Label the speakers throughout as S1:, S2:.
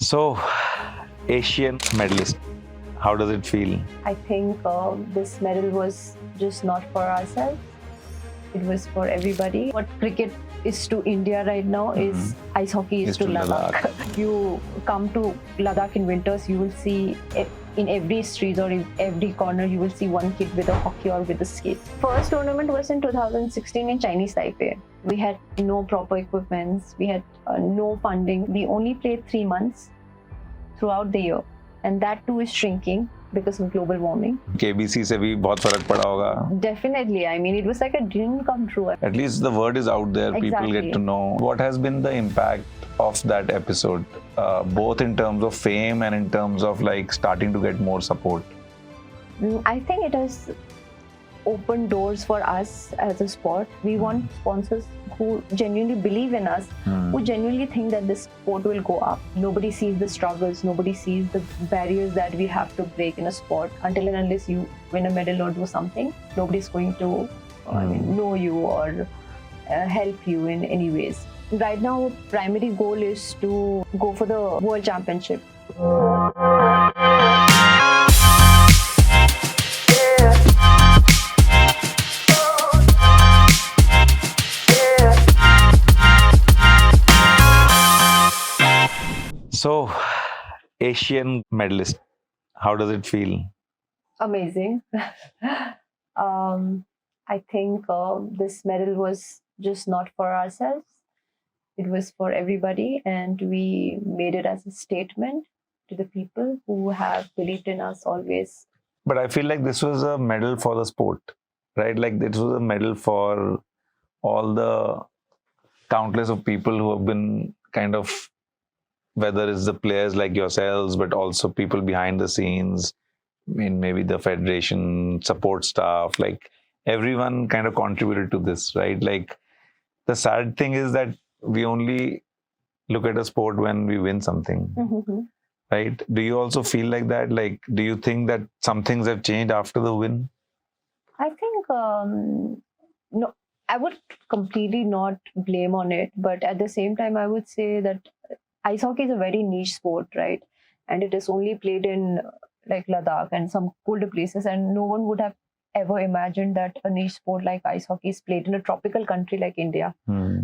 S1: So, Asian medalist, how does it feel?
S2: I think this medal was just not for ourselves. It was for everybody. What cricket is to India right now is ice hockey is to Ladakh. You come to Ladakh in winters, you will see in every street or in every corner, you will see one kid with a hockey or with a skate. First tournament was in 2016 in Chinese Taipei. We had no proper equipments. We had no funding. We only played 3 months throughout the year. And that too is shrinking because of global warming.
S1: KBC से भी बहुत फर्क पड़ा होगा.
S2: Definitely. I mean, it was like a dream come true.
S1: At least the word is out there.
S2: Exactly.
S1: People get to know. What has been the impact of that episode, both in terms of fame and in terms of like starting to get more support?
S2: I think it has opened doors for us as a sport. We want sponsors who genuinely believe in us, who genuinely think that this sport will go up. Nobody sees the struggles, nobody sees the barriers that we have to break in a sport. Until and unless you win a medal or do something, nobody's going to know you or help you in any ways. Right now, primary goal is to go for the World Championship.
S1: So, Asian medalist, how does it feel?
S2: Amazing. I think this medal was just not for ourselves. It was for everybody, and we made it as a statement to the people who have believed in us always.
S1: But I feel like this was a medal for the sport, right? Like this was a medal for all the countless of people who have been kind of, whether it's the players like yourselves, but also people behind the scenes, in maybe the federation, support staff, like everyone kind of contributed to this, right? Like the sad thing is that we only look at a sport when we win something, right? Do you also feel like that? Like, do you think that some things have changed after the win?
S2: I think, no, I would completely not blame on it. But at the same time, I would say that ice hockey is a very niche sport, right? And it is only played in like Ladakh and some colder places. And no one would have ever imagined that a niche sport like ice hockey is played in a tropical country like India.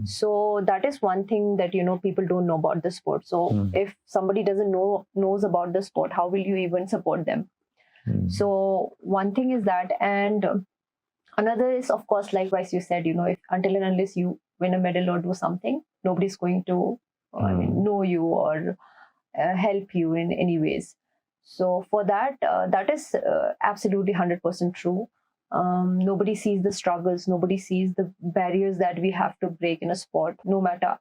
S2: So that is one thing that, people don't know about the sport. So if somebody doesn't knows about the sport, how will you even support them? So one thing is that. And another is, of course, likewise you said, if until and unless you win a medal or do something, nobody's going to know you or help you in any ways. So for that, that is absolutely 100% true. Nobody sees the struggles, nobody sees the barriers that we have to break in a sport. No matter,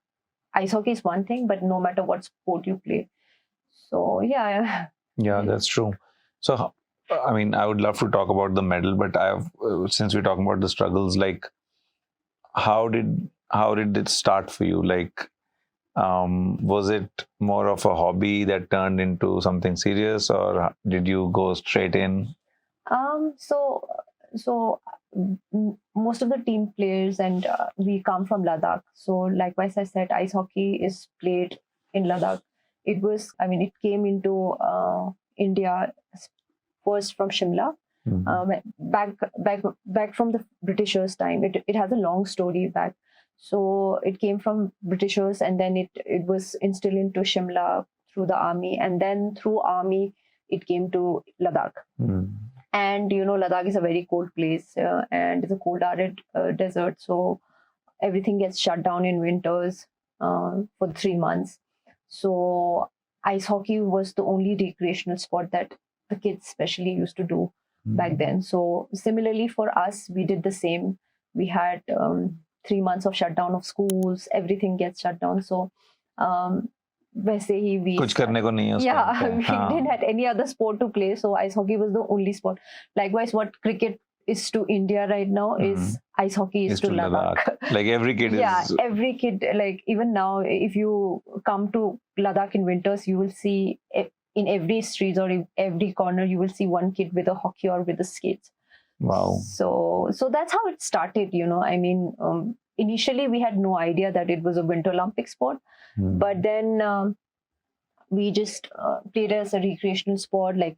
S2: ice hockey is one thing, but no matter what sport you play. So yeah.
S1: Yeah, that's true. So, I mean, I would love to talk about the medal, but since we're talking about the struggles, like how did it start for you? Like, was it more of a hobby that turned into something serious, or did you go straight in?
S2: So most of the team players and we come from Ladakh. So likewise, I said ice hockey is played in Ladakh. It came into India first from Shimla. Back from the Britishers' time. It has a long story back. So it came from Britishers, and then it was instilled into Shimla through the army, and then through army it came to Ladakh. And Ladakh is a very cold place, and it's a cold arid desert. So everything gets shut down in winters for 3 months. So ice hockey was the only recreational sport that the kids especially used to do back then. So similarly for us, we did the same. We had 3 months of shutdown of schools, everything gets shut down. So वैसे ही we
S1: कुछ करने को नहीं है उसको.
S2: Yeah, we didn't have any other sport to play, so ice hockey was the only sport. Likewise, what cricket is to India right now is ice hockey is to Ladakh.
S1: Like every kid is.
S2: Every kid, like even now, if you come to Ladakh in winters, you will see in every street or in every corner, you will see one kid with a hockey or with a skate.
S1: Wow.
S2: So that's how it started, I mean, initially we had no idea that it was a Winter Olympic sport, but then we just played as a recreational sport. Like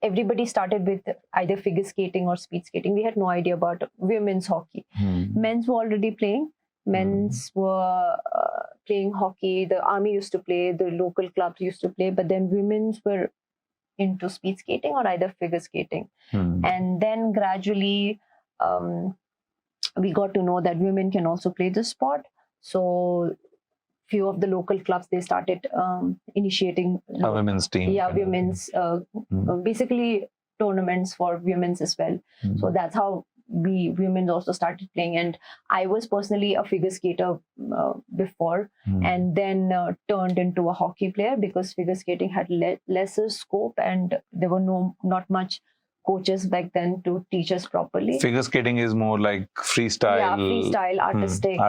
S2: everybody started with either figure skating or speed skating. We had no idea about women's hockey. Men's were already playing. Men's were playing hockey. The army used to play. The local clubs used to play. But then women's were into speed skating or either figure skating. And then gradually we got to know that women can also play the sport. So few of the local clubs, they started initiating
S1: a women's team.
S2: Yeah, women's basically tournaments for women's as well. So that's how women also started playing. And I was personally a figure skater before, and then turned into a hockey player because figure skating had lesser scope and there were not much coaches back then to teach us properly.
S1: Figure skating is more like freestyle.
S2: Yeah, freestyle, artistic,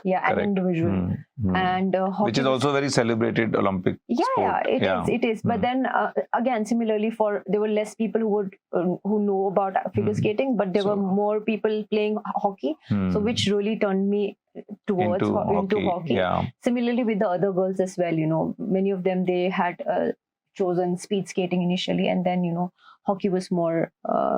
S2: and individual. And hockey,
S1: which is also a very celebrated Olympic sport.
S2: It is. But then again, similarly, there were less people who know about figure skating, but there were more people playing hockey. So which really turned me towards into hockey.
S1: Yeah.
S2: Similarly with the other girls as well, many of them, they had chosen speed skating initially, and then hockey was more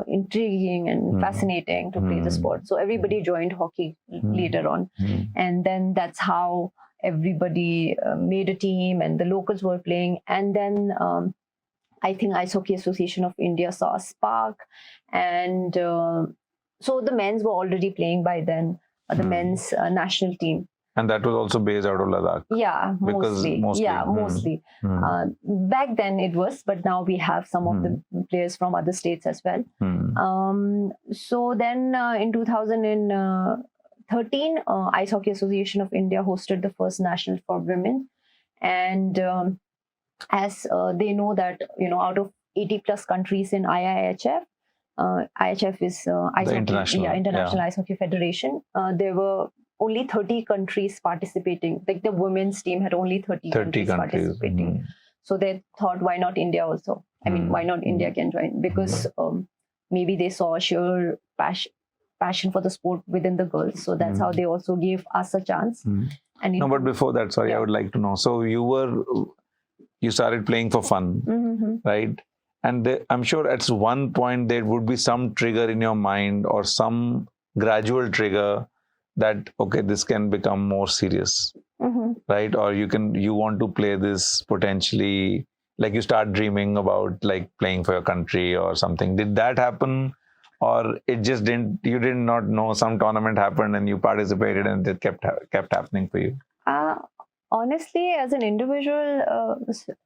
S2: intriguing and fascinating to play the sport. So everybody joined hockey later on. And then that's how everybody made a team and the locals were playing. And then I think Ice Hockey Association of India saw a spark. And so the men's were already playing by then, the men's national team.
S1: And that was also based out of Ladakh.
S2: Yeah, mostly. Yeah, mostly. Back then it was, but now we have some of the players from other states as well. So then in 2013, Ice Hockey Association of India hosted the first national for women. And as they know that, out of 80 plus countries in IIHF, IHF is International Ice Hockey Federation, there were only 30 countries participating. Like the women's team had only 30 countries participating. So they thought, why not India also? I mean, why not India can join? Because maybe they saw sheer passion for the sport within the girls. So that's how they also gave us a chance. And
S1: but before that, I would like to know. So you started playing for fun, right? And I'm sure at one point there would be some trigger in your mind or some gradual trigger that, okay, this can become more serious, right? Or you want to play this potentially, like you start dreaming about like playing for your country or something. Did that happen? Or it just you did not know, some tournament happened and you participated and it kept happening for you?
S2: Honestly, as an individual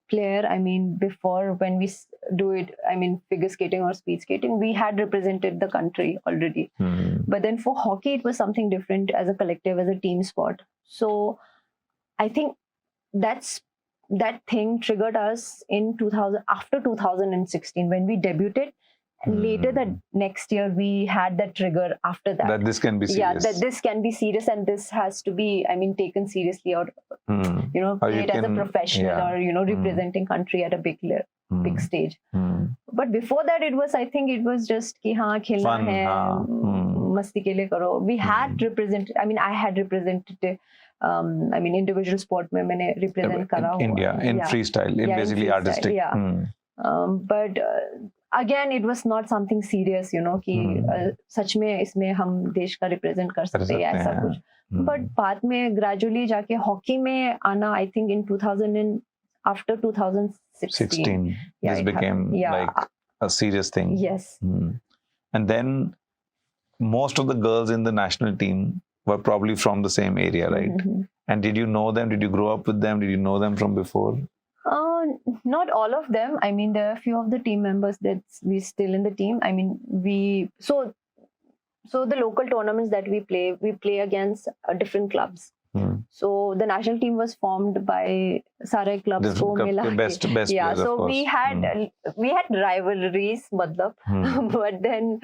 S2: player, I mean, before when we do it, I mean, figure skating or speed skating, we had represented the country already. But then for hockey, it was something different as a collective, as a team sport. So I think that thing triggered us in after 2016 when we debuted. Later that next year we had that trigger after that
S1: this can be serious.
S2: Yeah, that this can be serious and this has to be, I mean, taken seriously or played as a professional or representing country at a big stage. But before that I think it was just ki khelna hai, masti ke liye karo. We had represented, I mean, I had represented I mean, individual sport mein maine represent kara hua.
S1: India in freestyle, in basically artistic.
S2: But again, it was not something serious, कि सच में इसमें हम देश का represent कर सकते हैं ऐसा कुछ. But बाद में gradually जाके hockey में आना, I think in after 2016,
S1: this became like a serious thing.
S2: Yes.
S1: And then most of the girls in the national team were probably from the same area, right? And did you know them? Did you grow up with them? Did you know them from before?
S2: Not all of them. I mean, there are a few of the team members that we still in the team. I mean, so the local tournaments that we play against different clubs. So the national team was formed by Sare clubs ko mila ke.
S1: Best
S2: Yeah,
S1: players,
S2: so we had rivalries, but then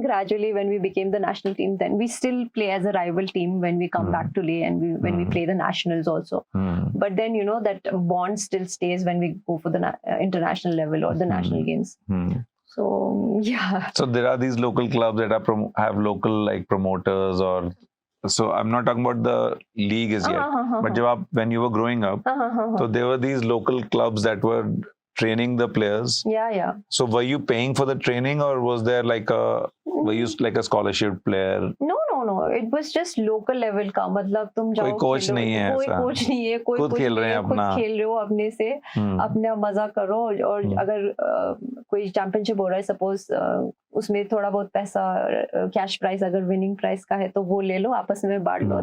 S2: gradually when we became the national team, then we still play as a rival team when we come back to Leh and when we play the nationals also. But then that bond still stays when we go for the international level or the national games. So yeah.
S1: So there are these local clubs that have local like promoters or so I'm not talking about the league as yet, but when you were growing up, so there were these local clubs that were training the players.
S2: Yeah.
S1: So were you paying for the training, or was there were you like a scholarship player?
S2: No. It was just local level का, मतलब तुम जाओ,
S1: कोई coach नहीं है,
S2: कोई coach नहीं है, कोई
S1: खुद खेल रहे हैं
S2: खुद खेल रहे हो अपने से, अपना मजा करो, और अगर कोई चैंपियनशिप हो रहा है सपोज, उसमें थोड़ा बहुत पैसा कैश प्राइस अगर विनिंग प्राइस का है तो वो ले लो, आपस में बांट लो,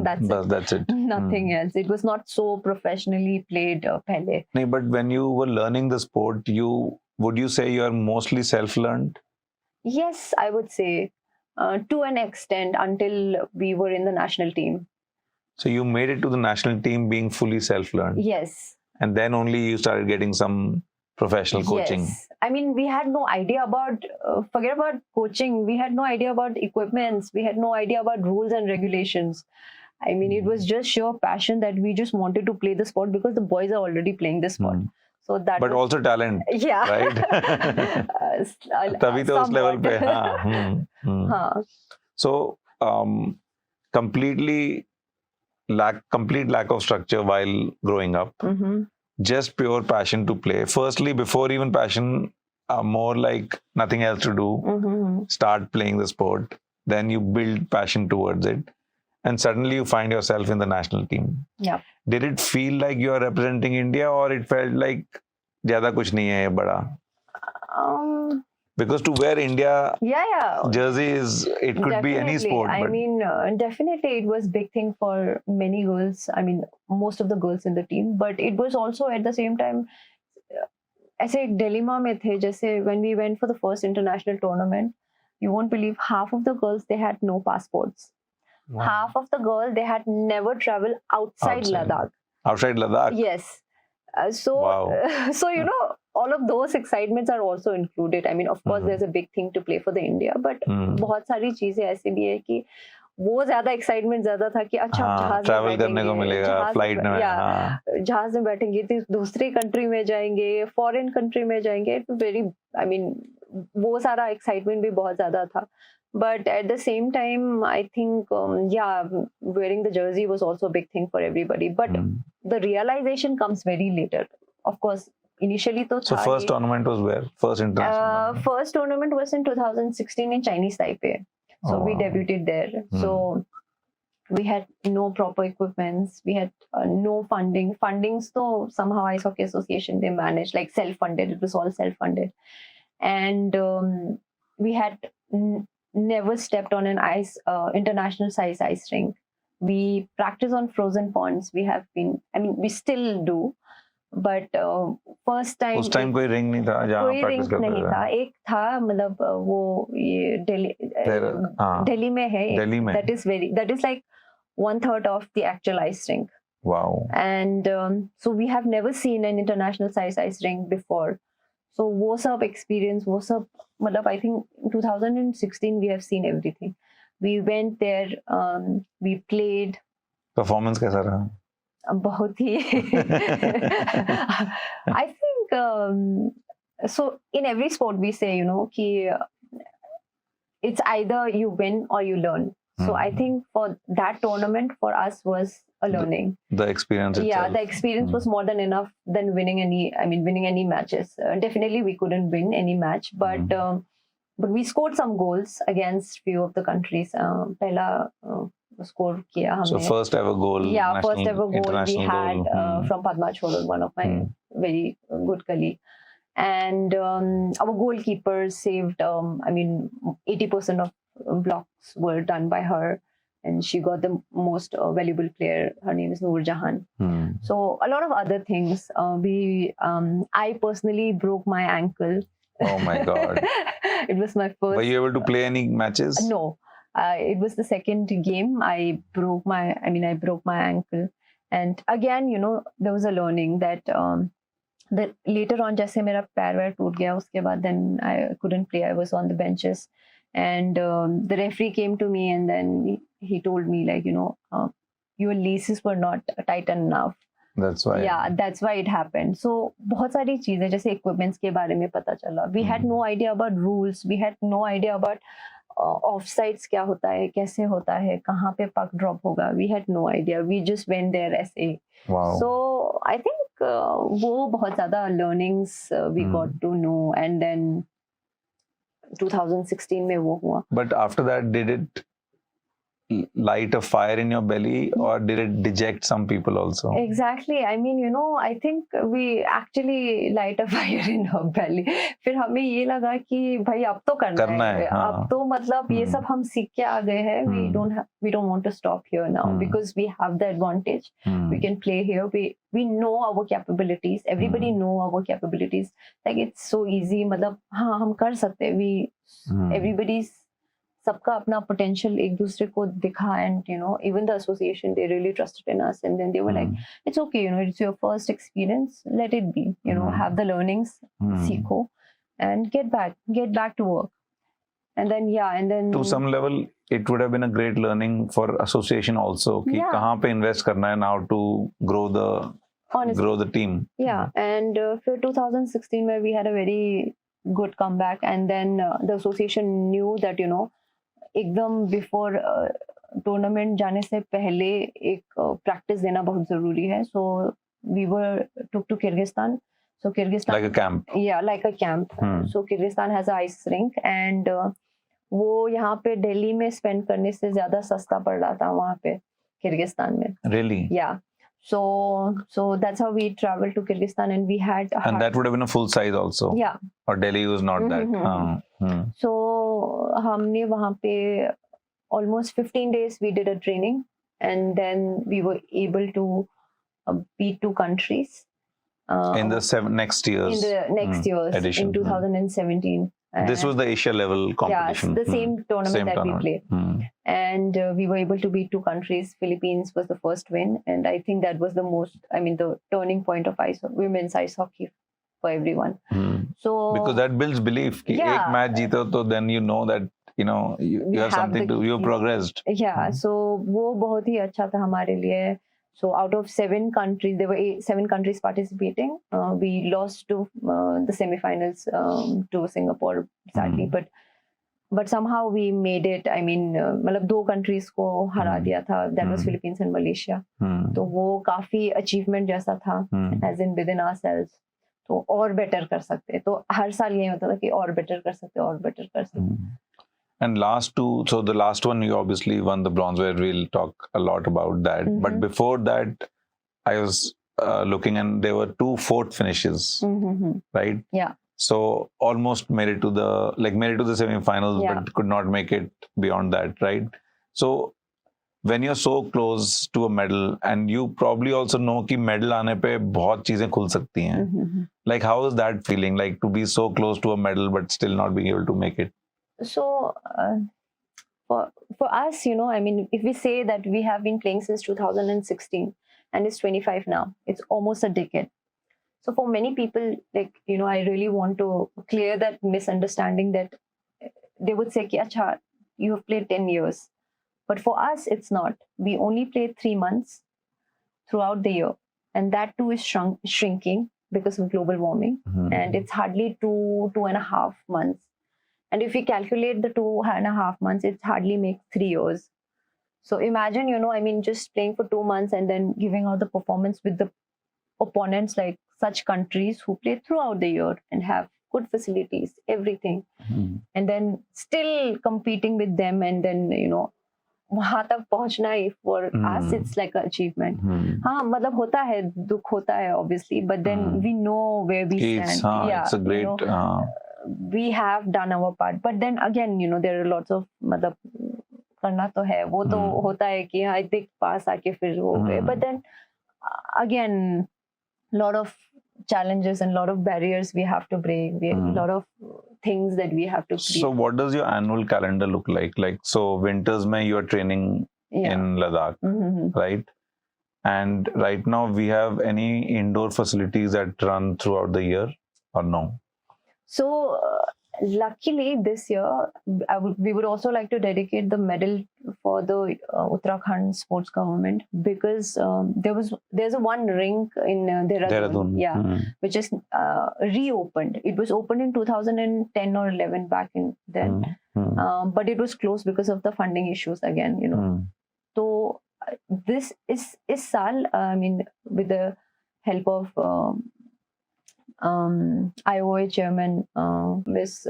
S2: that's it. Nothing else. It was not so professionally played पहले.
S1: नहीं, but when you were learning the sport, would you say you are mostly self-learned?
S2: Yes, I would say. To an extent, until we were in the national team.
S1: So you made it to the national team being fully self-learned?
S2: Yes.
S1: And then only you started getting some professional coaching?
S2: Yes. I mean, we had no idea about, forget about coaching, we had no idea about equipments, we had no idea about rules and regulations. I mean, it was just sheer passion that we just wanted to play the sport because the boys are already playing this sport. So that
S1: but also talent,
S2: yeah,
S1: right? तभी तो उस level पे, हाँ. So complete lack of structure while growing up. Just pure passion to play. Firstly, before even passion, more like nothing else to do. Start playing the sport. Then you build passion towards it. And suddenly you find yourself in the national team.
S2: Yeah.
S1: Did it feel like you are representing India, or it felt like ज़्यादा कुछ नहीं है ये बड़ा? Because to wear India jersey it could
S2: definitely
S1: be any sport.
S2: I mean, definitely it was big thing for many girls. I mean, most of the girls in the team. But it was also at the same time, ऐसे एक dilemma में थे, जैसे when we went for the first international tournament, you won't believe half of the girls, they had no passports. Wow. Half of the girls, they had never traveled outside Ladakh.
S1: Outside Ladakh?
S2: Yes. So you know, all of those excitements are also included. I mean, of course, there's a big thing to play for the India, but बहुत सारी चीजें ऐसी भी है कि वो ज़्यादा excitement ज़्यादा था कि अच्छा जहाज
S1: travel करने को मिलेगा, flight में,
S2: जहाज में बैठेंगे, दूसरी country में जाएंगे, foreign country में जाएंगे, very, I mean, वो सारा excitement भी बहुत ज़्यादा था. But at the same time, I think, wearing the jersey was also a big thing for everybody. But the realization comes very later. Of course, initially to
S1: So first tournament was where? First international?
S2: First tournament was in 2016 in Chinese Taipei. So we debuted there. So we had no proper equipments. We had no funding. Fundings, though, somehow Ice Hockey Association, they managed, like self-funded. It was all self-funded. And we had never stepped on an international size ice rink. We practice on frozen ponds. We have been, I mean, we still do. But first time
S1: उस time कोई ring नहीं था जहाँ
S2: कोई ring नहीं था. एक था, मतलब वो ये दिल्ली में है. That is like 1/3 of the actual ice rink.
S1: Wow.
S2: And so we have never seen an international size ice rink before. So वो सब experience, वो सब, मतलब I think in 2016 we have seen everything. We went there, we played.
S1: Performance कैसा रहा?
S2: बहुत ही. I think so in every sport we say, you know, कि it's either you win or you learn. So I think for that tournament for us was a learning.
S1: The experience itself.
S2: Yeah, the experience was more than enough than winning any matches. Definitely we couldn't win any match, but we scored some goals against few of the countries. पहला score किया हमने.
S1: So first ever goal.
S2: Yeah, first ever goal we had from Padma Chodol, one of my very good colleague. And our goalkeeper saved, 80% of blocks were done by her. And she got the most valuable player. Her name is Noor Jahan. So a lot of other things. I personally broke my ankle.
S1: Oh my God.
S2: It was my first.
S1: Were you able to play any matches?
S2: No. It was the second game. I broke my ankle. And again, you know, there was a learning that later on, जैसे मेरा पैर वैर टूट गया, उसके बाद then I couldn't play. I was on the benches. And the referee came to me and then he told me, like, you know, your laces were not tightened enough.
S1: That's why.
S2: Yeah, that's why it happened. So बहुत सारी चीजें, जैसे equipments के बारे में पता चला. We had no idea about rules. We had no idea about of sides क्या होता है, कैसे होता है, कहाँ पे पक ड्रॉप होगा, we had no idea, we just went there ऐसे ही. सो आई थिंक वो बहुत ज्यादा learnings we got to know. And then 2016 में वो हुआ.
S1: But after that, did it light a fire in your belly, or did it deject some people also?
S2: Exactly. I mean, I think we actually light a fire in our belly. फिर हमें ये लगा कि भाई अब तो करना है. अब तो मतलब ये सब हम सीख के आ गए हैं. We don't want to stop here now because we have the advantage. We can play here. We know our capabilities. Everybody know our capabilities. Like it's so easy. मतलब हाँ हम कर सकते हैं. Everybody's सबका अपना potential एक दूसरे को दिखा. And even the association, they really trusted in us, and then they were like, it's okay, it's your first experience, let it be, have the learnings, सीखो and get back to work. And then
S1: to some level it would have been a great learning for association also कि कहाँ पे invest करना है now to grow the team.
S2: And for 2016 where we had a very good comeback, and then the association knew that एकदम before tournament जाने से पहले एक प्रैक्टिस देना बहुत जरूरी है. So we were took to Kyrgyzstan. सो Kyrgyzstan
S1: like a camp.
S2: like a camp. So Kyrgyzstan has a ice rink, and वो यहाँ पे दिल्ली में स्पेंड करने से ज्यादा सस्ता पड़ रहा था वहाँ पे किर्गिस्तान में.
S1: Really?
S2: Yeah. So that's how we traveled to Kyrgyzstan, and we had
S1: and that would have been a full size also.
S2: Yeah.
S1: Or Delhi was not that.
S2: So हमने वहाँ पे almost 15 days we did a training, and then we were able to beat 2 countries
S1: in the next years.
S2: In the next years
S1: edition.
S2: In 2017.
S1: This was the Asia level competition.
S2: Yeah, the same tournament that we played. And we were able to beat 2 countries. Philippines was the first win, and I think that was the turning point of women's ice hockey for everyone. So
S1: because that builds belief कि एक match जीतो तो then you know that you have something to, you progressed.
S2: So वो बहुत ही अच्छा था हमारे लिए. So out of 7 countries, there were 7 countries participating. We lost to the semifinals to Singapore, sadly, but somehow we made it. I mean, मतलब 2 countries को हरा दिया था. That was Philippines and Malaysia. तो वो काफी achievement जैसा था, as in within ourselves. तो और better कर सकते. तो हर साल ये होता था कि और better कर सकते.
S1: And the last one you obviously won the bronze, where we'll talk a lot about that. But before that, I was looking, and there were 2 fourth finishes, right?
S2: Yeah.
S1: So almost made it to the semi-finals, but could not make it beyond that, right? So when you're so close to a medal, and you probably also know कि medal आने पे बहुत चीजें खुल सकती हैं. Like how is that feeling? Like to be so close to a medal but still not being able to make it?
S2: So for us, I mean, if we say that we have been playing since 2016 and it's 25 now, it's almost a decade. So for many people, like, I really want to clear that misunderstanding that they would say, Acha, you have played 10 years. But for us, it's not. We only played 3 months throughout the year. And that too is shrinking because of global warming. And it's hardly 2.5 months. And if we calculate the 2.5 months, it hardly makes 3 years. So imagine, just playing for 2 months and then giving out the performance with the opponents like such countries who play throughout the year and have good facilities, everything. And then still competing with them, and then, वहाँ तक पहुँचना, for us, it's like an achievement. हाँ, मतलब होता है, दुख होता है, obviously, but then we know where we stand.
S1: It's a great...
S2: we have done our part, but then again, there are lots of मतलब करना तो है, वो तो होता है कि हाँ देख पास आके फिर हो गए, but then again, lot of challenges and lot of barriers we have to break. We have a lot of things that we have to create.
S1: So what does your annual calendar look like? Like, so winters mein you are training in Ladakh, right? And right now we have any indoor facilities that run throughout the year or no?
S2: So luckily this year, we would also like to dedicate the medal for the Uttarakhand sports government, because there's a one rink in Dehradun, which is reopened. It was opened in 2010 or 11 back in then. but it was closed because of the funding issues again, you know. So this is saal, I mean, with the help of IOA chairman Miss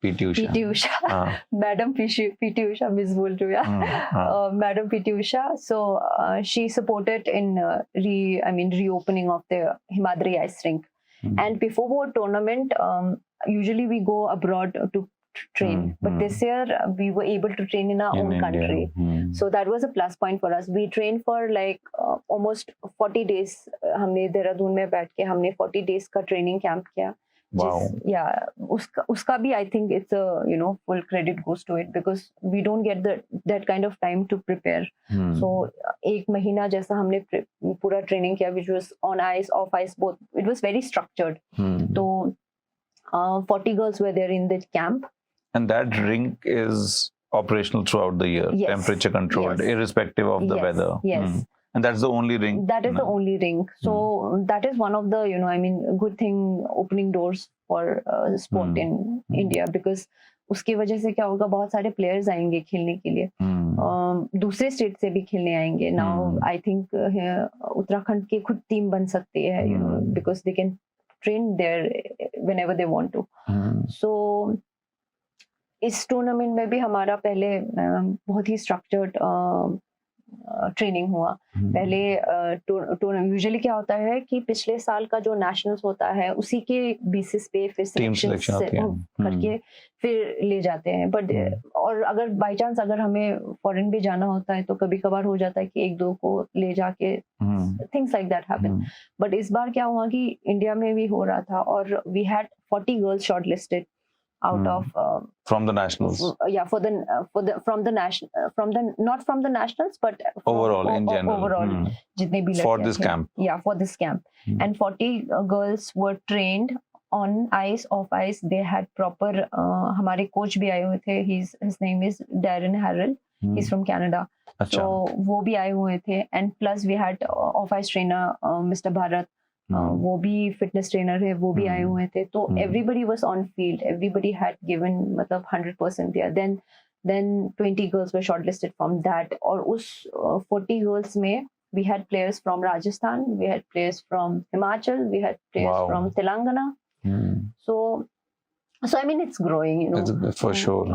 S1: PT Usha.
S2: Madam PT Usha, Miss बोल रही हूँ यार, Madam PT Usha. So she supported in reopening of the Himadri ice rink. And before the tournament, usually we go abroad to train, but this year we were able to train in our own country. So that was a plus point for us. We trained for like almost 40 days. हमने देहरादून में बैठ के हमने 40 days का training camp किया.
S1: Wow.
S2: उसका भी I think it's a, you know, full credit goes to it because we don't get that kind of time to prepare. So एक महीना जैसा हमने पूरा training किया, which was on ice, off ice, both. It was very structured. So 40 girls were there in the camp.
S1: And that rink is operational throughout the year, temperature controlled, irrespective of the weather.
S2: Yes.
S1: And that's the only rink.
S2: That is the only rink. So that is one of the, you know, I mean, good thing, opening doors for sport in India, because उसकी वजह से क्या होगा, बहुत सारे players आएंगे खेलने के लिए, दूसरे स्टेट से भी खेलने आएंगे. Now I think उत्तराखंड की खुद टीम बन सकती है, you know, because they can train there whenever they want to. So इस टूर्नामेंट में भी हमारा पहले बहुत ही स्ट्रक्चर्ड ट्रेनिंग हुआ. पहले यूजुअली क्या होता है कि पिछले साल का जो नेशनल्स होता है उसी के बेसिस पे फिर सिलेक्शन करके फिर ले जाते हैं. बट और अगर बाय चांस अगर हमें फॉरेन भी जाना होता है तो कभी कभार हो जाता है कि एक दो को ले जाके, things like that happen. But इस बार क्या हुआ कि इंडिया में भी हो रहा था और we had 40 girls shortlisted out of
S1: from the nationals,
S2: from the not from the nationals but
S1: overall in general,
S2: overall jitne bhi
S1: for this camp,
S2: for this camp. And 40 girls were trained on ice, off ice. They had proper हमारे coach भी आए हुए थे. His name is Darren Harrell. He's from Canada. So वो भी आए हुए थे. And plus we had off ice trainer Mr. Bharat. वो भी फिटनेस ट्रेनर है, वो भी आए हुए थे. तो everybody was on field, everybody had given मतलब 100% दिया. Then 20 girls were shortlisted from that. और उस 40 गर्ल्स में we had players from Rajasthan, we had players from Himachal, we had players from Telangana. So I mean it's growing, you know.
S1: It's for sure.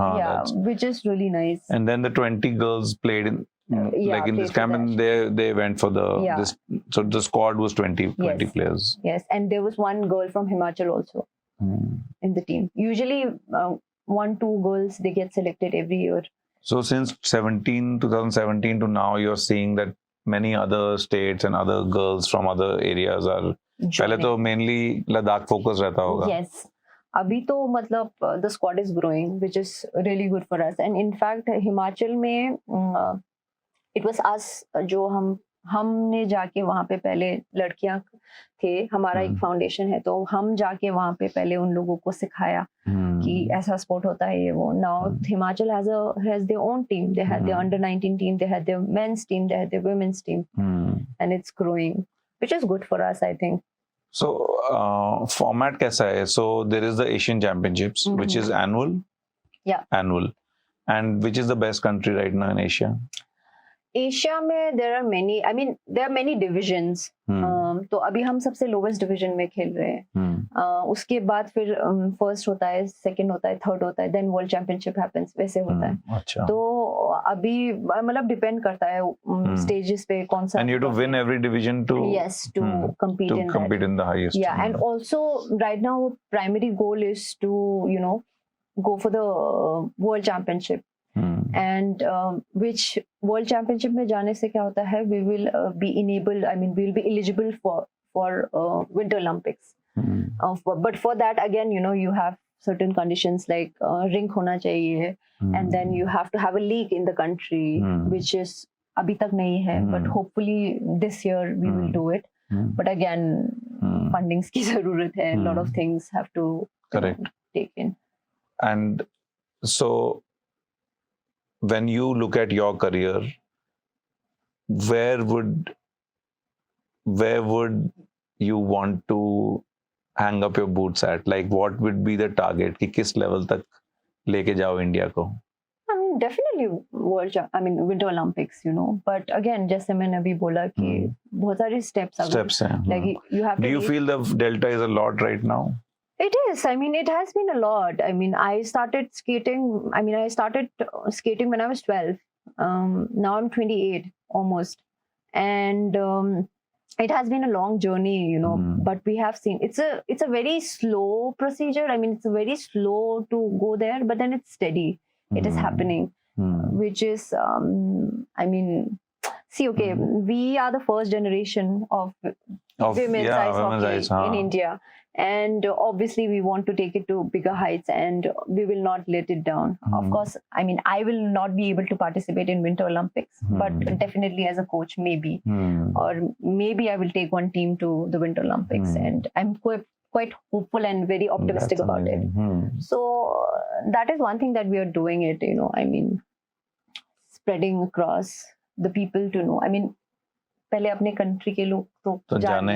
S2: Which is really nice.
S1: And then the 20 girls played in like in this camp, and they went for the this. So the squad was 20 players.
S2: Yes, and there was one girl from Himachal also in the team. Usually 1-2 girls they get selected every year.
S1: So since 2017 to now, you're seeing that many other states and other girls from other areas are पहले तो mainly Ladakh focus रहता होगा.
S2: Yes. अभी तो मतलब the squad is growing, which is really good for us. And in fact Himachal में it was us जो हमने जाके वहाँ पे पहले लड़कियां थे, हमारा एक फाउंडेशन है, तो हम जाके वहाँ पे पहले उन लोगों को सिखाया कि ऐसा स्पोर्ट होता है ये वो. Now Himachal has their own team. They had their under-19 team, they had their men's team, they had their women's team, and it's growing, which is good for us, I think.
S1: So format कैसा है? So there is the Asian Championships, which is annual. Annual. And which is the best country right now in Asia?
S2: Asia में there are many divisions. तो अभी हम सबसे lowest division में खेल रहे हैं. उसके बाद फिर first होता है, second होता है, third होता है, then world championship happens, वैसे होता है. तो अभी मतलब depend करता है stages पे कौन सा.
S1: And you have to win every division to
S2: compete
S1: in the highest.
S2: And also right now primary goal is to, you know, go for the world championship. And which world championship में जाने से क्या होता है, we will be eligible for winter Olympics. But for that again, you know, you have certain conditions like rink होना चाहिए, and then you have to have a league in the country, which is अभी तक नहीं है, but hopefully this year we will do it. But again fundings की ज़रूरत है, a lot of things have to take in.
S1: And so when you look at your career, where would you want to hang up your boots at? Like what would be the target? कि किस level तक लेके जाओ India को?
S2: I mean, definitely Winter Olympics, But again, जैसे मैंने अभी बोला कि बहुत सारे steps are
S1: Steps हैं.
S2: like you have to.
S1: Do you feel the delta is a lot right now?
S2: It is. I mean, it has been a lot. I mean, I started skating when I was 12. Now I'm 28 almost, and it has been a long journey, but we have seen it's a very slow procedure. I mean, it's very slow to go there, but then it's steady. It is happening, which is, okay, we are the first generation of women's ice hockey in India. And obviously, we want to take it to bigger heights, and we will not let it down. Of course, I mean, I will not be able to participate in Winter Olympics, but definitely as a coach, maybe. Or maybe I will take one team to the Winter Olympics, and I'm quite hopeful and very optimistic about it. So that is one thing that we are doing it, I mean, spreading across the people to know. I mean, पहले अपने country के लोग तो
S1: जाने,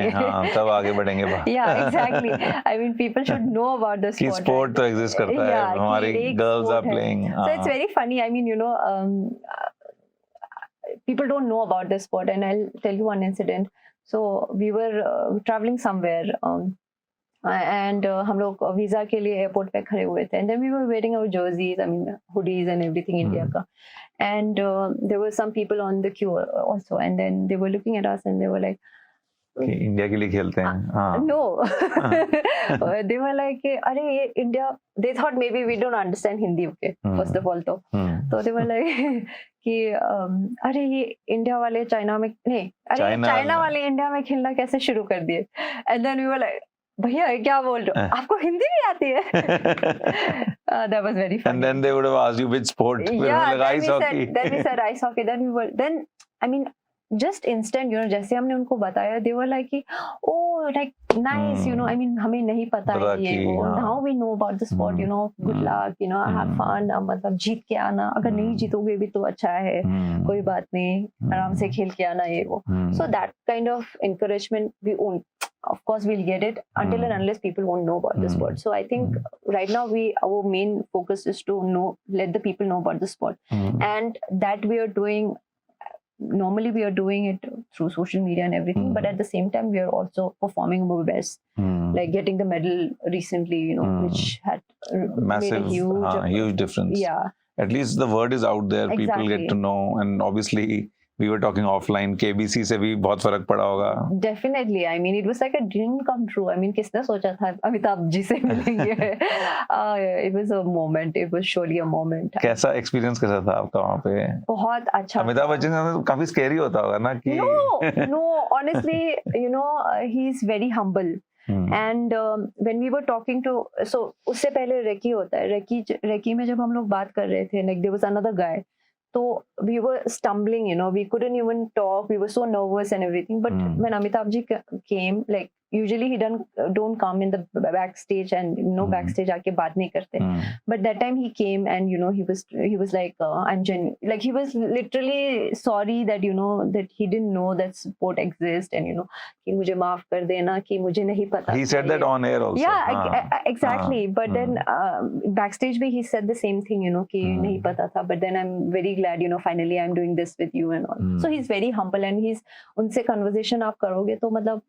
S1: तब आगे बढ़ेंगे.
S2: Yeah, exactly. I mean, people should know about the sport.
S1: कि sport तो exist करता है. हमारी girls are playing.
S2: So it's very funny. I mean, people don't know about this sport, and I'll tell you one incident. So we were traveling somewhere, and हम लोग visa के लिए airport पे खड़े हुए थे, and then we were wearing our jerseys, I mean hoodies and everything India का, and there were some people on the queue also, and then they were looking at us and they were like,
S1: India के लिए खेलते हैं.
S2: No. They were like, अरे ये India, they thought maybe we don't understand Hindi, okay, first of all तो they were like कि अरे ये इंडिया वाले चाइना में नहीं, अरे चाइना वाले इंडिया में खेलना कैसे शुरू कर दिए, and then we were like, भैया क्या बोल रहे हो, आपको हिंदी भी आती है? That was very funny.
S1: And then they would have asked you which sport.
S2: Yeah,
S1: ice hockey.
S2: Then we said ice hockey. Then I mean, just instant, जैसे हमने उनको बताया, they were like, oh, like nice, I mean, हमें नहीं पता है ये वो. Now we know about the sport, good luck, have fun, मतलब जीत के आना, अगर नहीं जीतोगे भी तो अच्छा है, कोई बात नहीं, आराम से खेल के आना ये वो. So that kind of encouragement we won't. Of course, we'll get it until and unless people won't know about the sport. So I think right now our main focus is to let the people know about the sport, and that we are doing. Normally, we are doing it through social media and everything, but at the same time, we are also performing our best, like getting the medal recently, which had
S1: massive,
S2: made a
S1: huge difference.
S2: Yeah.
S1: At least the word is out there.
S2: Exactly.
S1: People get to know, and obviously. We were talking offline. KBC से भी बहुत फर्क पड़ा होगा.
S2: Definitely. I mean, it was like a dream come true. I mean, किसने सोचा था अमिताभ जी से मिलेंगे? It was a moment. It was surely a moment.
S1: कैसा experience कैसा था आपका वहाँ पे?
S2: बहुत अच्छा.
S1: अमिताभ बच्चन तो काफी scary होता होगा ना कि?
S2: No. Honestly, he's very humble. And when we were talking to, so उससे पहले रेकी होता है. रेकी में जब हम लोग बात कर रहे थे, like there was another guy. So we were stumbling, we couldn't even talk. We were so nervous and everything. But when Amitabh ji came, like usually he don't come in the backstage and backstage आके बात नहीं करते. But that time he came and he was like I'm genuine. Like he was literally sorry that that he didn't know that sport exists and कि मुझे माफ कर देना कि मुझे नहीं पता.
S1: He said that on air also.
S2: Yeah, exactly. But then backstage भी he said the same thing, कि नहीं पता था. But then I'm very glad, finally I'm doing this with you and all. So he's very humble and उनसे conversation आप करोगे तो मतलब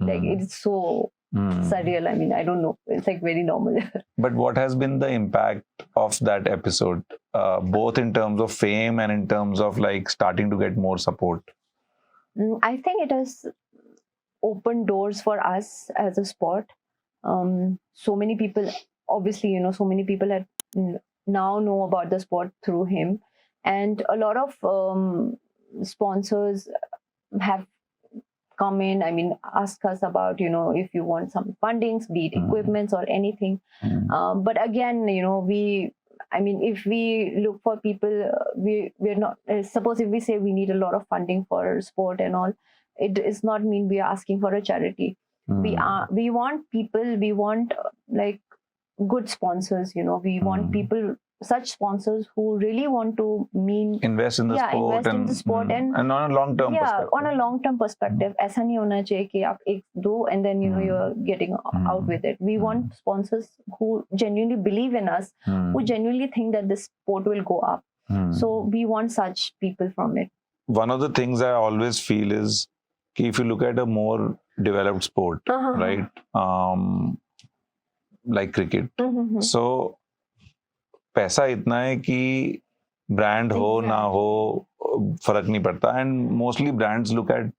S2: like it's so surreal. I mean, I don't know. It's like very normal.
S1: But what has been the impact of that episode, both in terms of fame and in terms of like starting to get more support?
S2: I think it has opened doors for us as a sport. So many people, obviously, so many people have now know about the sport through him. And a lot of sponsors have come in, I mean, ask us about, if you want some fundings, be it equipments or anything. But again, if we look for people, we're not, suppose if we say we need a lot of funding for sport and all, it does not mean we are asking for a charity. We want people, we want like good sponsors, we want people such sponsors who really want to
S1: invest in the sport
S2: invest in the sport and
S1: on a long term perspective.
S2: on a long term perspective. ऐसा नहीं होना चाहिए कि आप एक दो and then you're getting out with it. We want sponsors who genuinely believe in us, who genuinely think that this sport will go up. So we want such people from it.
S1: One of the things I always feel is if you look at a more developed sport, right, like cricket, so पैसा इतना है कि brand हो ना हो फर्क नहीं पड़ता, and mostly brands look at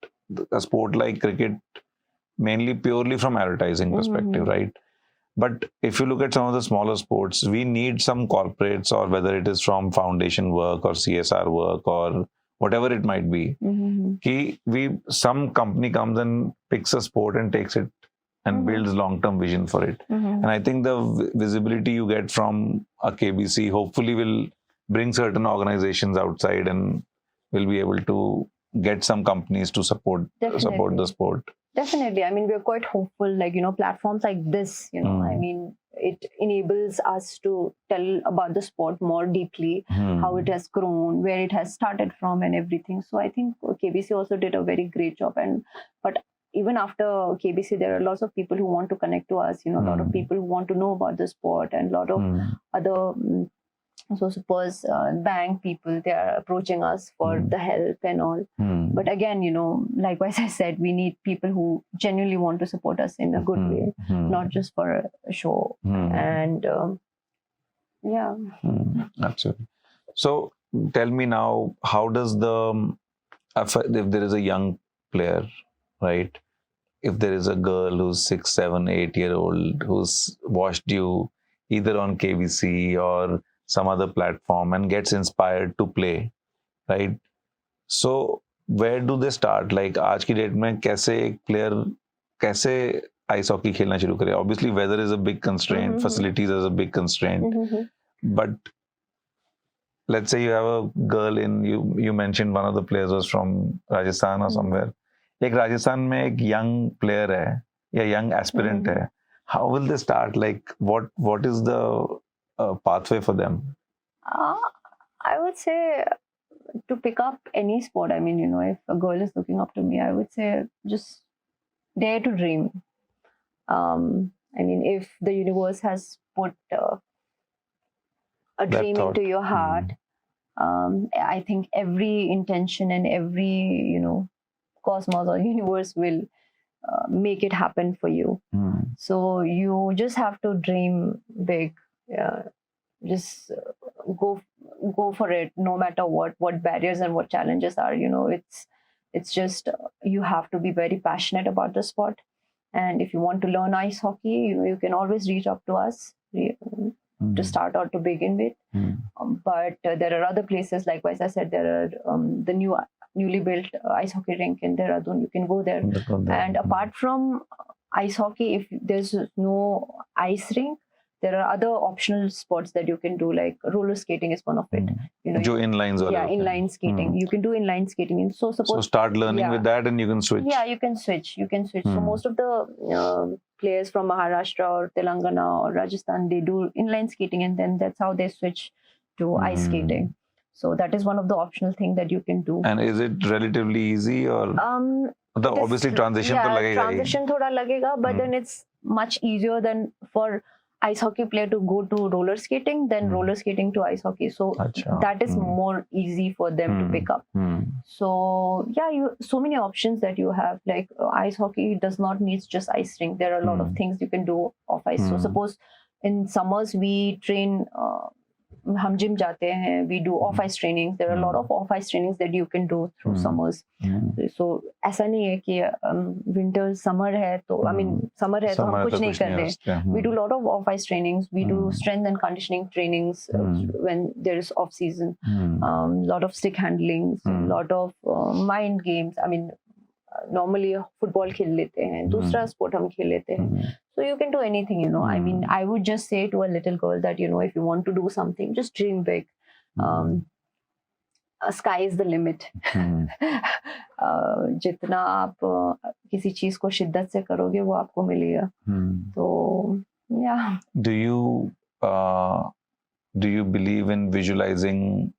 S1: a sport like cricket mainly purely from advertising perspective, right? But if you look at some of the smaller sports, we need some corporates, or whether it is from foundation work or CSR work or whatever it might be, some company comes and picks a sport and takes it and builds long-term vision for it. And I think the visibility you get from a KBC hopefully will bring certain organizations outside and will be able to get some companies to support the sport.
S2: Definitely. I mean, we're quite hopeful, like, platforms like this, I mean, it enables us to tell about the sport more deeply, how it has grown, where it has started from and everything. So I think KBC also did a very great job. But even after KBC, there are lots of people who want to connect to us, a lot of people who want to know about the sport, and a lot of other, so suppose bank people, they are approaching us for the help and all. But again, likewise I said, we need people who genuinely want to support us in a good way, not just for a show. And
S1: absolutely. So tell me now, how does if there is a young player, right? If there is a girl who's 6, 7, 8-year-old who's watched you either on KBC or some other platform and gets inspired to play, right? So where do they start? Like आज की date में कैसे एक player कैसे ice hockey खेलना शुरू करे? Obviously weather is a big constraint, facilities is a big constraint, but let's say you have a girl you mentioned one of the players was from Rajasthan or somewhere. एक राजस्थान में एक young player है या young aspirant है. How will they start? Like what is the pathway for them?
S2: I would say to pick up any sport. I mean, if a girl is looking up to me, I would say just dare to dream. I mean, if the universe has put a dream into your heart, I think every intention and every, cosmos or universe will make it happen for you. So you just have to dream big. Just go for it, no matter what barriers and what challenges are. It's just you have to be very passionate about the sport. And if you want to learn ice hockey, you can always reach up to us to start out to begin with. But there are other places, likewise I said, there are the newly built ice hockey rink in Dehradun. You can go there. And apart from ice hockey, if there's no ice rink, there are other optional sports that you can do, like roller skating is one of it.
S1: जो inlines वाले होते हैं.
S2: Inline skating. You can do inline skating. And so
S1: start learning with that, and you can switch.
S2: Yeah, you can switch. So most of the players from Maharashtra or Telangana or Rajasthan, they do inline skating, and then that's how they switch to ice skating. So that is one of the optional things that you can do.
S1: And is it relatively easy, or obviously transition तो लगेगा ही.
S2: Transition थोड़ा लगेगा, but then it's much easier than for ice hockey player to go to roller skating than roller skating to ice hockey. So that is more easy for them to pick up. So so many options that you have. Like ice hockey does not need just ice rink. There are a lot of things you can do off ice. So suppose in summers we train. हम gym जाते हैं, we do off ice trainings. There are a lot of off ice trainings that you can do through summers. So ऐसा नहीं है कि winter summer है तो summer है तो हम कुछ नहीं कर रहे. We do a lot of off ice trainings. We do strength and conditioning trainings when there is off season. Lot of stick handling, lot of mind games. I mean, normally football खेल लेते हैं, दूसरा sport हम खेल लेते हैं. So you can do anything, I mean, I would just say to a little girl that, if you want to do something, just dream big. Sky is the limit. जितना आप किसी चीज को शिद्दत से करोगे वो आपको मिलेगा. So yeah.
S1: Do you do you believe in visualizing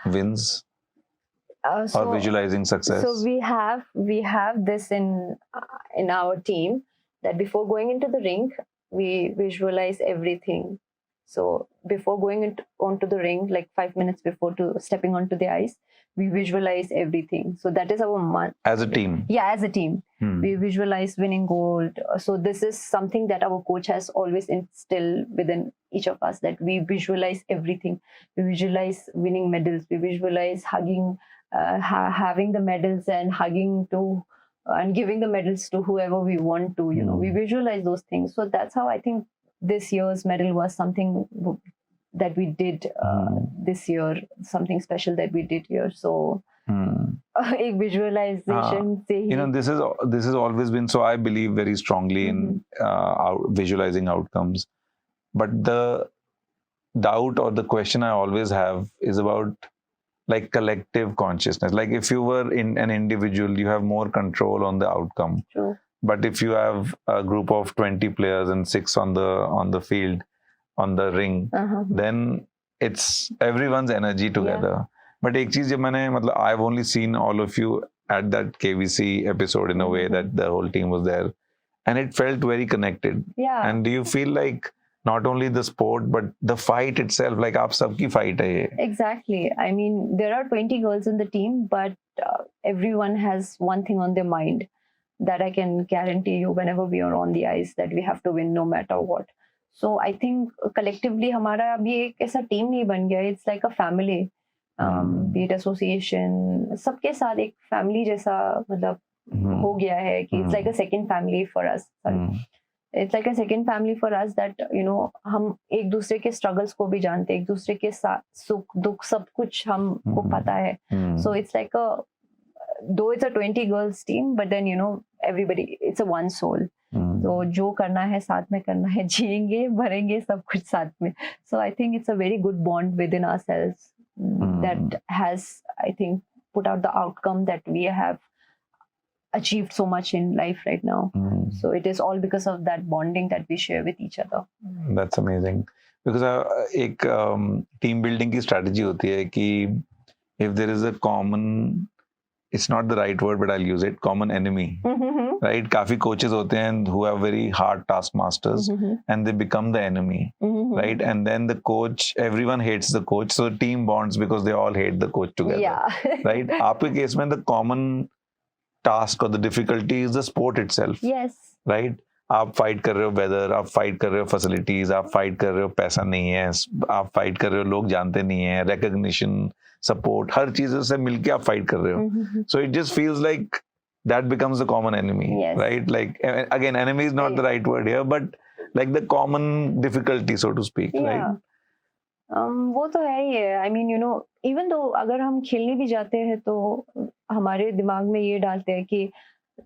S1: wins or visualizing success?
S2: So we have this in our team, that before going into the rink, we visualize everything. So before going onto the rink, like 5 minutes before to stepping onto the ice, we visualize everything. So that is our
S1: as a team.
S2: Yeah, as a team. We visualize winning gold. So this is something that our coach has always instilled within each of us, that we visualize everything. We visualize winning medals. We visualize hugging, having the medals and hugging to and giving the medals to whoever we want to. You know, we visualize those things. So that's how I think this year's medal was something that we did this year, something special that we did here. So एक visualization से ही,
S1: you know, this has always been, so I believe very strongly in visualizing outcomes, but the doubt or the question I always have is about like collective consciousness. Like if you were in an individual, you have more control on the outcome.
S2: True.
S1: But if you have a group of 20 players and 6 on the field, on the ring, then it's everyone's energy together. But एक चीज जब मैंने मतलब I've only seen all of you at that KBC episode in a way that the whole team was there, and it felt very connected.
S2: Yeah.
S1: And do you feel like not only the sport but the fight itself, like आप सबकी fight है ये?
S2: Exactly. I mean, there are 20 girls in the team, but everyone has one thing on their mind that I can guarantee you whenever we are on the ice, that we have to win no matter what. So I think collectively हमारा अभी एक ऐसा team नहीं बन गया. It's like a family, be it association, सबके साथ एक family जैसा मतलब हो गया है कि it's like a second family for us. It's like a second family for us that, you know, हम एक दूसरे के struggles को भी जानते हैं, एक दूसरे के साथ सुख दुख सब कुछ हमको पता है. So it's like a, though it's a 20 girls team, but then, you know, everybody, it's a one soul. तो जो करना है साथ में करना है, जिएंगे भरेंगे सब कुछ साथ में. So I think it's a very good bond within ourselves that has, I think, put out the outcome that we have achieved so much in life right now. So it is all because of that bonding that we share with each other.
S1: That's amazing. Because एक team building की strategy होती है कि if there is a common, it's not the right word but I'll use it, common enemy, right? काफी coaches होते हैं who have very hard taskmasters and they become the enemy, right? And then the coach, everyone hates the coach, so team bonds because they all hate the coach together, right? आपके case में the common task or the difficulty is the sport itself.
S2: Yes.
S1: Right? आप fight कर रहे हो weather, आप fight कर रहे हो facilities, आप fight कर रहे हो पैसा नहीं है, आप fight कर रहे हो लोग जानते नहीं है, recognition, support, हर चीज़ों से मिलके आप fight कर रहे हो. So it just feels like that becomes the common enemy, right? Like again, enemy is not the right word here, but like the common difficulty, so to speak, right?
S2: वो तो है ही है. I mean, you know, even though अगर हम खेलने भी जाते हैं तो हमारे दिमाग में ये डालते हैं कि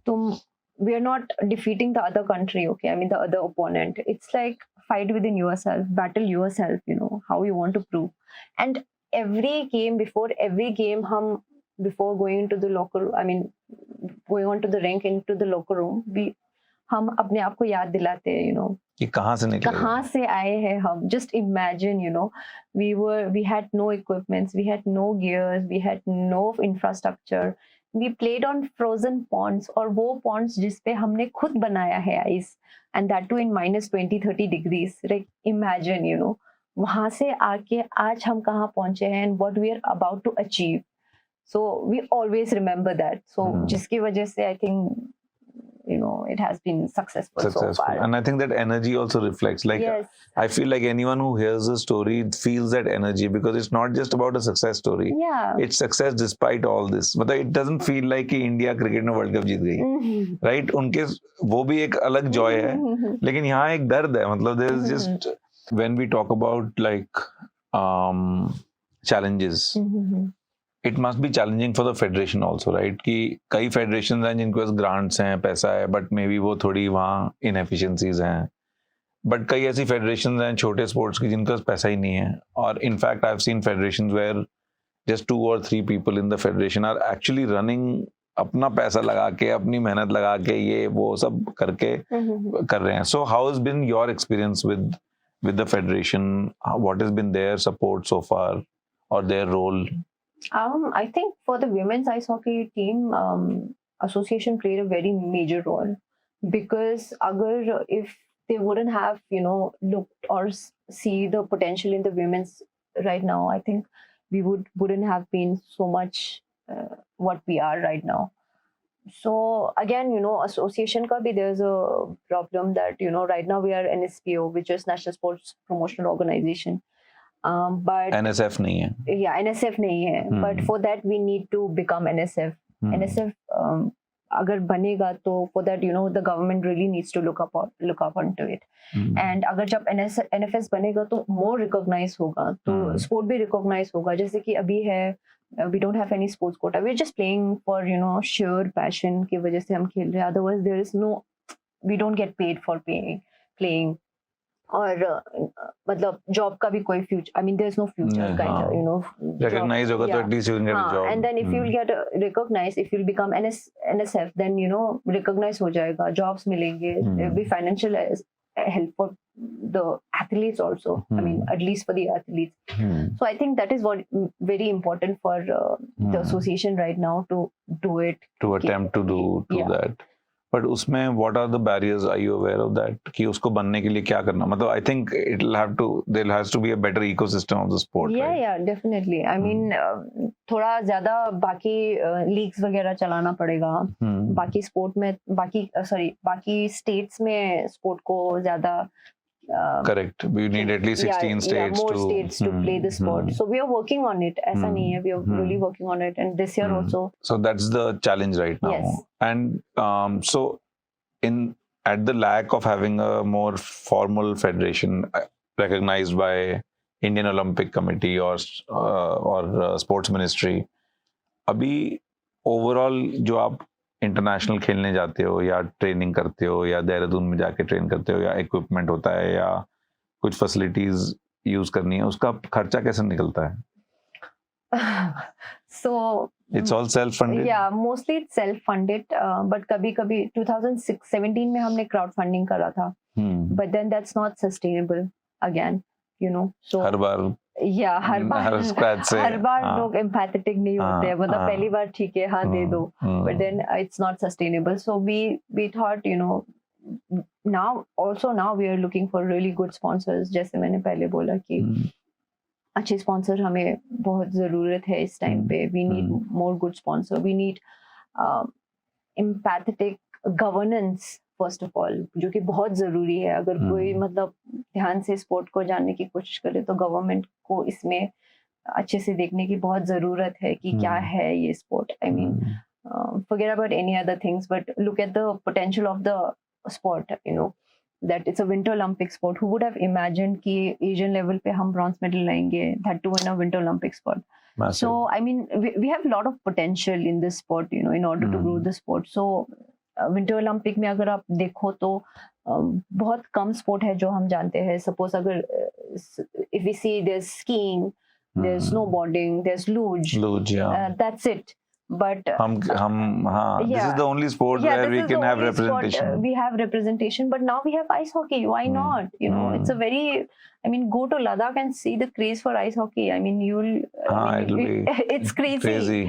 S2: तुम, we are not defeating the other country, okay? I mean, the other opponent. It's like fight within yourself, battle yourself, you know, how you want to prove. And every game, before every game, before going into the locker room, I mean, going on to the rink, into the locker room, हम अपने आप को याद दिलाते हैं, you know,
S1: कि कहाँ से निकले,
S2: कहाँ से आए हैं हम. Just imagine, you know, we had no equipments, we had no gears, we had no infrastructure. We played on frozen ponds, और वो ponds जिस पे हमने खुद बनाया है ice, and that too in minus 20-30 degrees. Like imagine, you know, वहाँ से आके आज हम कहाँ पहुँचे हैं and what we are about to achieve. So we always remember that. So जिसकी वजह से I think, you know, it has been successful so far.
S1: And I think that energy also reflects. Like, I feel like anyone who hears the story feels that energy, because it's not just about a success story.
S2: Yeah.
S1: It's success despite all this. But it doesn't feel like कि India cricket में World Cup जीत गई, right? उनके वो भी एक अलग joy है, लेकिन यहाँ एक दर्द है. मतलब there is just, when we talk about like challenges, it must be challenging for the federation also, right? कि कई federations हैं जिनके पास grants हैं, पैसा है, but maybe वो थोड़ी वहाँ inefficiencies हैं. But कई ऐसी federations हैं छोटे sports की जिनके पास पैसा ही नहीं है. और in fact, I've seen federations where just 2 or 3 people in the federation are actually running, अपना पैसा लगा के, अपनी मेहनत लगा के, ये वो सब करके कर रहे हैं. So how has been your experience with with the federation? What has been their support so far, or their role?
S2: I think for the women's ice hockey team, association played a very major role, because if they wouldn't have looked or see the potential in the women's right now, I think we wouldn't have been so much what we are right now. So again, association ka bhi, there's a problem that right now we are NSPO, which is National Sports Promotional Organization, but
S1: NSF नहीं है.
S2: yeah, NSF nahi hai, but for that we need to become NSF. NSF agar banega, to for that the government really needs to look up onto it. And अगर जब NFS बनेगा तो more recognize होगा, तो sport भी recognize होगा. जैसे कि अभी है, we don't have any sports quota, we're just playing for sheer passion की वजह से हम खेल रहे हैं. Otherwise there is no, we don't get paid for playing. और मतलब जॉब का भी कोई future, I mean there is no future kind of
S1: recognize होगा तो at least you can get a job.
S2: And then if you will get recognized, if you will become NSF, then recognize हो जाएगा, jobs मिलेंगे, there will be financial help for the athletes also. I mean, at least for the athletes. So I think that is what very important for the association right now, to do it,
S1: to attempt to do that. But उसमें what are the barriers? Are you aware of that? कि उसको बनने के लिए क्या करना? मतलब I think there has to be a better ecosystem of the sport.
S2: Yeah,
S1: right?
S2: yeah, definitely. I mean, थोड़ा ज़्यादा बाकी leagues वगैरह चलाना पड़ेगा. बाकी sport में बाकी states में sport को ज़्यादा
S1: correct. We need at least 16 states
S2: more states to play the sport. So we are working on it. ऐसा नहीं है, we are really working on it, and this year also.
S1: So that's the challenge right now.
S2: Yes.
S1: And so at the lack of having a more formal federation recognized by Indian Olympic Committee or Sports Ministry, अभी overall जो आप international खेलने जाते हो या training करते हो या देहरादून में जाके ट्रेन करते हो या इक्विपमेंट होता है या कुछ फैसिलिटीज यूज करनी है, उसका खर्चा कैसे निकलता है?
S2: So
S1: it's all self funded.
S2: Yeah, mostly it's self funded, but कभी 2017 में हमने क्राउड फंडिंग करा था, but then that's not sustainable again, so
S1: हर बार
S2: हर बार लोग empathetic नहीं होते हैं, मतलब पहली बार ठीक है, हाँ दे दो, but then it's not sustainable. So we thought now we are looking for really good sponsors. जैसे मैंने पहले बोला कि अच्छे स्पॉन्सर हमें बहुत ज़रूरत है इस टाइम पे. We need more good sponsor. We need empathetic governance first of all, जो कि बहुत जरूरी है. अगर कोई मतलब ध्यान से स्पोर्ट को जानने की कोशिश करे तो गवर्नमेंट को इसमें अच्छे से देखने की बहुत जरूरत है कि क्या है ये sport. I mean forget about any other things, but look at the potential of the sport, that it's a winter Olympic sport. Who would have imagined कि Asian level पे हम bronze medal लाएंगे, that too in a winter Olympic sport. Massive. So I mean we have a lot of potential in this sport, in order to grow the sport. So winter Olympic में अगर आप देखो तो बहुत कम sport है जो हम जानते हैं. सपोज अगर if we see there skiing, there snowboarding, there luge, that's it. But
S1: this is the only sport where we can have representation.
S2: We have representation, but now we have ice hockey. Why not? It's a very, I mean, go to Ladakh and see the craze for ice hockey. I mean, it's crazy.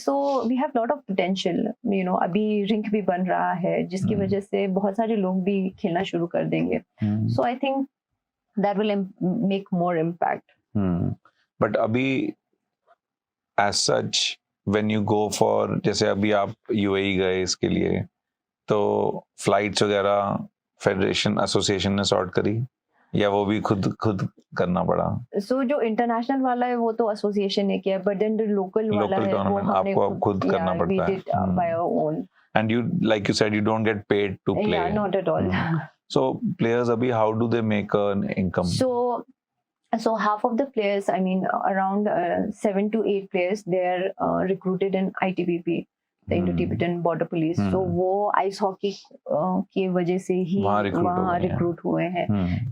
S2: So we have lot of potential. अभी rink भी बन रहा है, जिसकी वजह से बहुत सारे लोग भी खेलना शुरू कर देंगे. So I think that will make more impact.
S1: But अभी as such, when you go for, जैसे अभी आप UAE गए इसके लिए, तो फ्लाइट्स वगैरह फेडरेशन एसोसिएशन ने सॉर्ट करी या वो भी खुद करना पड़ा?
S2: So जो इंटरनेशनल वाला है वो तो एसोसिएशन ने किया, but then the लोकल वाला है वो
S1: आपको खुद करना पड़ता है.
S2: We did by our own.
S1: And you, like you said, you don't get paid to play.
S2: Yeah, not at all.
S1: So players अभी how do they make an income?
S2: So half of the players, I mean around 7 to 8 players, they're recruited in ITBP, the Indo-Tibetan Border Police. So वो ice hockey की वजह से ही वहाँ recruit हुए हैं.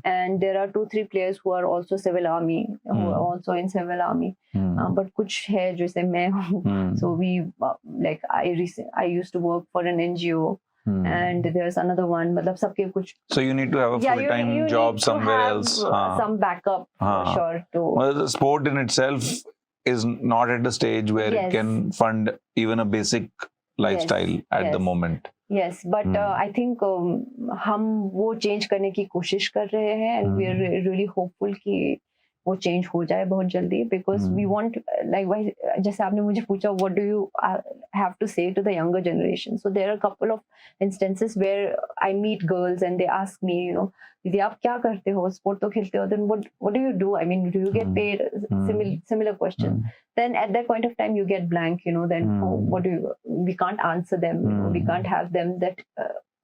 S2: And there are 2-3 players who are also civil army, who are also in civil army. But कुछ है जैसे मैं हूँ. So we I used to work for an NGO. and there's another one. मतलब सबके कुछ.
S1: So you need to have a full-time
S2: you
S1: job
S2: need to
S1: somewhere
S2: have,
S1: else.
S2: Some backup for sure.
S1: Well, the sport in itself is not at a stage where it can fund even a basic lifestyle at the moment.
S2: Yes, but I think हम वो change करने की कोशिश कर रहे हैं, and we are really hopeful कि वो change हो जाए बहुत जल्दी, because we want, like, जैसे आपने मुझे पूछा what do you have to say to the younger generation, so there are a couple of instances where I meet girls and they ask me, you know, दीदी आप क्या करते हो, sport तो खेलते हो, then what do you do, I mean, do you get paid, similar questions. Then at that point of time you get blank, you know, then what do you, we can't answer them, you know, we can't have them that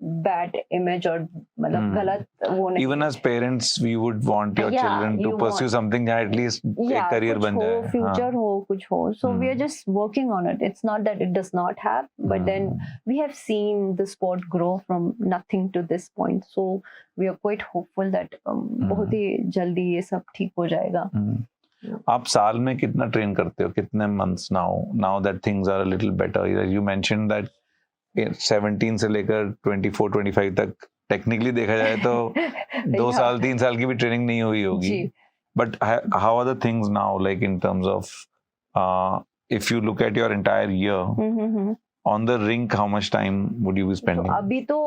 S2: bad image or मतलब गलत वो नहीं.
S1: Even as parents we would want your children to pursue something that at least a career बन जाए,
S2: future हो कुछ हो. So we are just working on it. It's not that it does not have, but then we have seen the sport grow from nothing to this point, so we are quite hopeful that बहुत ही जल्दी ये सब ठीक हो जाएगा.
S1: आप साल में कितना ट्रेन करते हो, कितने months now that things are a little better? You mentioned that 17 से लेकर 24-25 तक टेक्निकली देखा जाए तो 2 साल 3 साल की भी ट्रेनिंग नहीं हुई होगी. But how are the things now, like in terms of if you look at your entire year on the rink, how much time would you be spending?
S2: So, अभी तो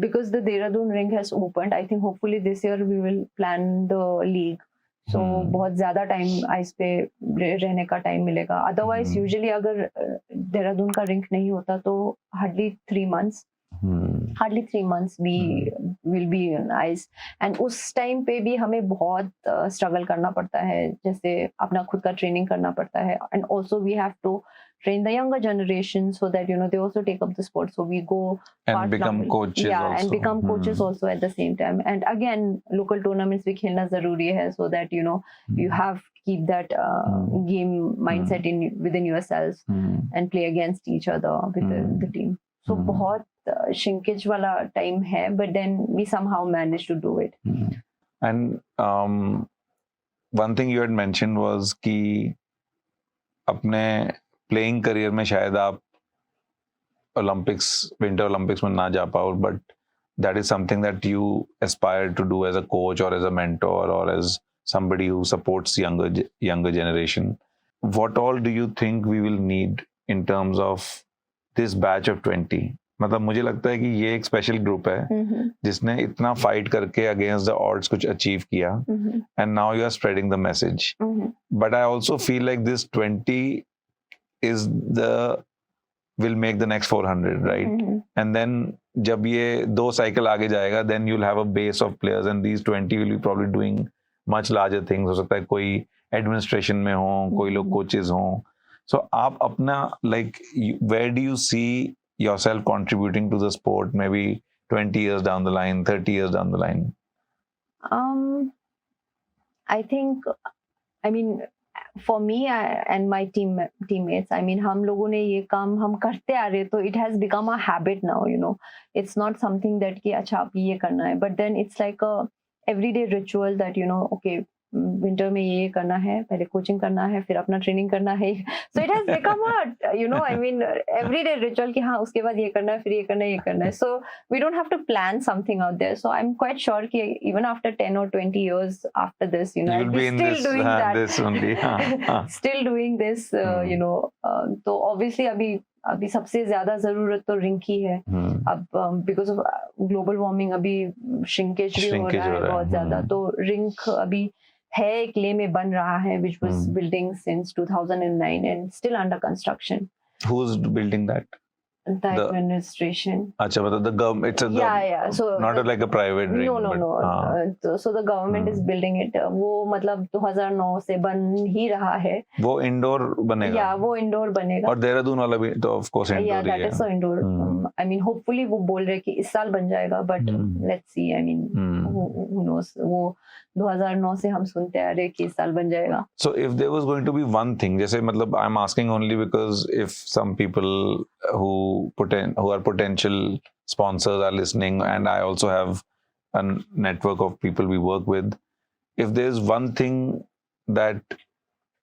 S2: because the Dehradun rink has opened, I think hopefully this year we will plan the league. So बहुत ज़्यादा time ice पे रहने का time मिलेगा. Otherwise usually अगर देहरादून का रिंक नहीं होता तो hardly 3 months we will be on ice, and उस टाइम पे भी हमें बहुत स्ट्रगल करना पड़ता है, जैसे अपना खुद का ट्रेनिंग करना पड़ता है, and also we have to train the younger generation so that, you know, they also take up the sport, so we go
S1: and become coaches also.
S2: And become coaches also at the same time, and again local tournaments भी खेलना जरूरी है, so that, you know, you have keep that game mindset within yourselves and play against each other with the team. So बहुत shrinkage वाला time है, but then we somehow managed to do it.
S1: And one thing you had mentioned was कि अपने playing career में शायद आप Olympics, winter Olympics में ना जा पाओ, but that is something that you aspire to do as a coach और एज अ मेंटोर और as somebody who supports younger generation. What all do you think we will need in terms of this batch of 20? मतलब मुझे लगता है कि ये एक special group है जिसने इतना फाइट करके अगेंस्ट द ऑड्स कुछ अचीव किया, and now you are spreading the message. But I also feel like this 20 is will make the next 400, right? And then जब ये 2 cycle आगे जाएगा, then you'll have a base of players, and these 20 will be probably doing much larger things. हो सकता है कोई administration में हो, कोई लोग coaches हो. So आप अपना, like, where do you see yourself contributing to the sport maybe 20 years down the line, 30 years down the line?
S2: I think, I mean, for me and my teammates, I mean, हम लोगों ने ये काम हम करते आ रहे, तो it has become a habit now, you know. It's not something that कि अच्छा आप ये करना है, but then it's like a everyday ritual that, you know, okay, winter में ये करना है, पहले कोचिंग करना है, फिर अपना ट्रेनिंग करना है. So it has become a, you know, I mean, everyday ritual कि हाँ उसके बाद ये करना है, फिर ये करना है, ये करना है. So we don't have to plan something out there. So I'm quite sure कि even after 10 or 20 years after this, you know,
S1: you'll be still doing that. This only.
S2: Still doing this, you know. तो obviously अभी सबसे ज्यादा जरूरत तो rink ही है. अब because of global warming अभी श्रिंकेज भी हो रहा है बहुत ज्यादा, तो रिंक अभी है एक ले में बन रहा है, which was building since 2009 and still under construction.
S1: Who's building that?
S2: The administration.
S1: अच्छा, मतलब the government, it's a
S2: yeah. So
S1: not like a private ring.
S2: No. So the government is building it. वो मतलब 2009 से बन ही रहा है.
S1: वो indoor बनेगा.
S2: Yeah, वो इंडोर बनेगा.
S1: और देहरादून वाला भी तो of course इंडोर ही है.
S2: Yeah, that is so indoor. I mean, hopefully वो बोल रहे कि इस साल बन जाएगा, but let's see. I mean, who knows? वो 2009 से हम सुनते आ रहे कि इस साल बन जाएगा.
S1: So if there was going to be one thing, जैसे मतलब I'm asking only because if some people who are potential sponsors are listening, and I also have a network of people we work with, if there's one thing that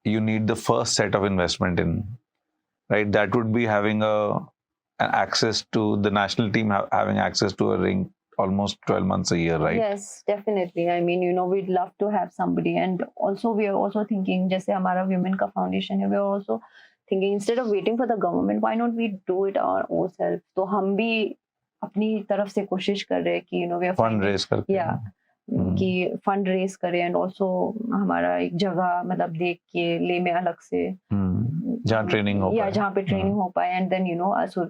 S1: you need the first set of investment in, right, that would be having a access to the national team having access to a rink almost 12 months a year, right?
S2: Yes, definitely. I mean, we'd love to have somebody, and also we are also thinking, जैसे हमारा women का foundation है, we are also thinking instead of waiting for the government, why not we do it our own self? तो हम भी अपनी तरफ से कोशिश कर रहे हैं कि we are
S1: फंड रेज करके,
S2: कि फंड रेज करें, एंड ऑल्सो हमारा एक जगह मतलब देख के ले में अलग से
S1: जहाँ ट्रेनिंग हो पाए,
S2: जहाँ पे ट्रेनिंग हो पाए, एंड देन